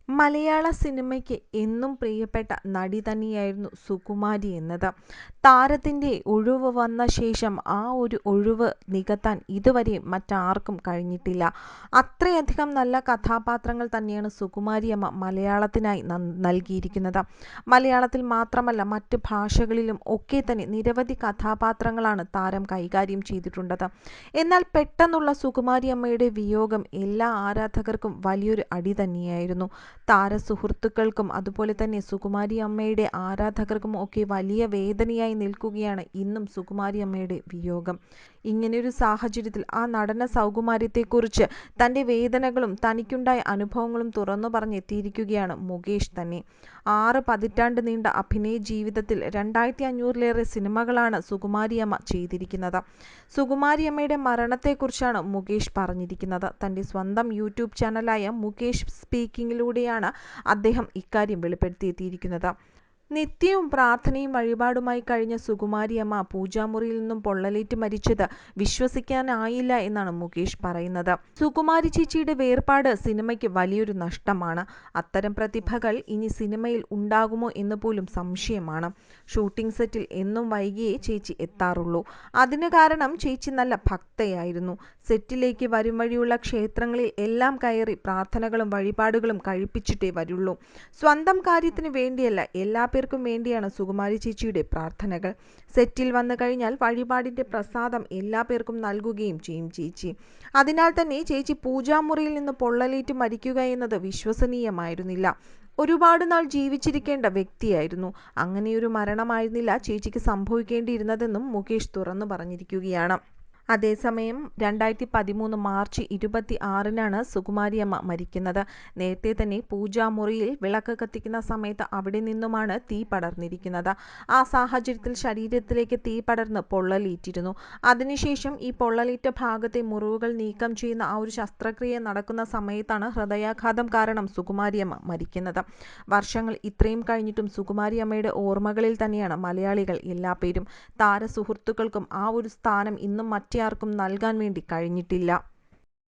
മലയാള സിനിമയ്ക്ക് എന്നും പ്രിയപ്പെട്ട നടി തന്നെയായിരുന്നു സുകുമാരി എന്നത്. താരത്തിൻ്റെ ഒഴിവ് വന്ന ശേഷം ആ ഒരു ഒഴിവ് നികത്താൻ ഇതുവരെ മറ്റാർക്കും കഴിഞ്ഞിട്ടില്ല. അത്രയധികം നല്ല കഥാപാത്രങ്ങൾ തന്നെയാണ് സുകുമാരിയമ്മ മലയാളത്തിനായി നൽകിയിരിക്കുന്നത്. മലയാളത്തിൽ മാത്രമല്ല മറ്റ് ഭാഷകളിലും ഒക്കെ തന്നെ നിരവധി കഥാപാത്രങ്ങളാണ് താരം കൈകാര്യം ചെയ്തിട്ടുള്ളത്. എന്നാൽ പെട്ടെന്നുള്ള സുകുമാരിയമ്മയുടെ വിയോഗം എല്ലാ ആരാധകർക്കും വലിയൊരു അടി തന്നെയായിരുന്നു. താരസുഹൃത്തുക്കൾക്കും അതുപോലെ തന്നെ സുകുമാരി അമ്മയുടെ ആരാധകർക്കും ഒക്കെ വലിയ വേദനയായി നിൽക്കുകയാണ് ഇന്നും സുകുമാരി അമ്മയുടെ വിയോഗം. ഇങ്ങനെയൊരു സാഹചര്യത്തിൽ ആ നടന സൗകുമാര്യത്തെക്കുറിച്ച് തൻ്റെ വേദനകളും തനിക്കുണ്ടായ അനുഭവങ്ങളും തുറന്നു പറഞ്ഞെത്തിയിരിക്കുകയാണ് മുകേഷ് തന്നെ. 6 പതിറ്റാണ്ട് നീണ്ട അഭിനയ ജീവിതത്തിൽ 2500-ലേറെ സിനിമകളാണ് സുകുമാരിയമ്മ ചെയ്തിരിക്കുന്നത്. സുകുമാരിയമ്മയുടെ മരണത്തെക്കുറിച്ചാണ് മുകേഷ് പറഞ്ഞിരിക്കുന്നത്. തൻ്റെ സ്വന്തം യൂട്യൂബ് ചാനലായ മുകേഷ് സ്പീക്കിങ്ങിലൂടെയാണ് അദ്ദേഹം ഇക്കാര്യം വെളിപ്പെടുത്തിയെത്തിയിരിക്കുന്നത്. നിത്യവും പ്രാർത്ഥനയും വഴിപാടുമായി കഴിഞ്ഞ സുകുമാരിയമ്മ പൂജാമുറിയിൽ നിന്നും പൊള്ളലേറ്റ് മരിച്ചത് വിശ്വസിക്കാനായില്ല എന്നാണ് മുകേഷ് പറയുന്നത്. സുകുമാരി ചേച്ചിയുടെ വേർപാട് സിനിമയ്ക്ക് വലിയൊരു നഷ്ടമാണ്. അത്തരം പ്രതിഭകൾ ഇനി സിനിമയിൽ ഉണ്ടാകുമോ എന്ന് പോലും സംശയമാണ്. ഷൂട്ടിംഗ് സെറ്റിൽ എന്നും വൈകിയേ ചേച്ചി എത്താറുള്ളൂ. അതിന് കാരണം ചേച്ചി നല്ല ഭക്തയായിരുന്നു. സെറ്റിലേക്ക് വരും വഴിയുള്ള ക്ഷേത്രങ്ങളിൽ എല്ലാം കയറി പ്രാർത്ഥനകളും വഴിപാടുകളും കഴിപ്പിച്ചിട്ടേ വരുള്ളൂ. സ്വന്തം കാര്യത്തിന് വേണ്ടിയല്ല, എല്ലാ പേർക്കും വേണ്ടിയാണ് സുകുമാരി ചേച്ചിയുടെ പ്രാർത്ഥനകൾ. സെറ്റിൽ വന്നു കഴിഞ്ഞാൽ വഴിപാടിൻ്റെ പ്രസാദം എല്ലാ പേർക്കും നൽകുകയും ചെയ്യും ചേച്ചി. അതിനാൽ തന്നെ ചേച്ചി പൂജാമുറിയിൽ നിന്ന് പൊള്ളലേറ്റ് മരിക്കുക എന്നത് വിശ്വസനീയമായിരുന്നില്ല. ഒരുപാട് നാൾ ജീവിച്ചിരിക്കേണ്ട വ്യക്തിയായിരുന്നു. അങ്ങനെയൊരു മരണമായിരുന്നില്ല ചേച്ചിക്ക് സംഭവിക്കേണ്ടിയിരുന്നതെന്നും മുകേഷ് തുറന്നു പറഞ്ഞിരിക്കുകയാണ്. അതേസമയം 2013 മാർച്ച് 26-നാണ് സുകുമാരിയമ്മ മരിക്കുന്നത്. നേരത്തെ തന്നെ പൂജാമുറിയിൽ വിളക്ക് കത്തിക്കുന്ന സമയത്ത് അവിടെ നിന്നുമാണ് തീ പടർന്നിരിക്കുന്നത്. ആ സാഹചര്യത്തിൽ ശരീരത്തിലേക്ക് തീ പടർന്ന് പൊള്ളലേറ്റിരുന്നു. അതിനുശേഷം ഈ പൊള്ളലേറ്റ ഭാഗത്തെ മുറിവുകൾ നീക്കം ചെയ്യുന്ന ആ ഒരു ശസ്ത്രക്രിയ നടക്കുന്ന സമയത്താണ് ഹൃദയാഘാതം കാരണം സുകുമാരിയമ്മ മരിക്കുന്നത്. വർഷങ്ങൾ ഇത്രയും കഴിഞ്ഞിട്ടും സുകുമാരിയമ്മയുടെ ഓർമ്മകളിൽ തന്നെയാണ് മലയാളികൾ എല്ലാ പേരും. താരസുഹൃത്തുക്കൾക്കും ആ ഒരു സ്ഥാനം ഇന്നും മറ്റാർക്കും നൽകാൻ വേണ്ടി കഴിഞ്ഞിട്ടില്ല.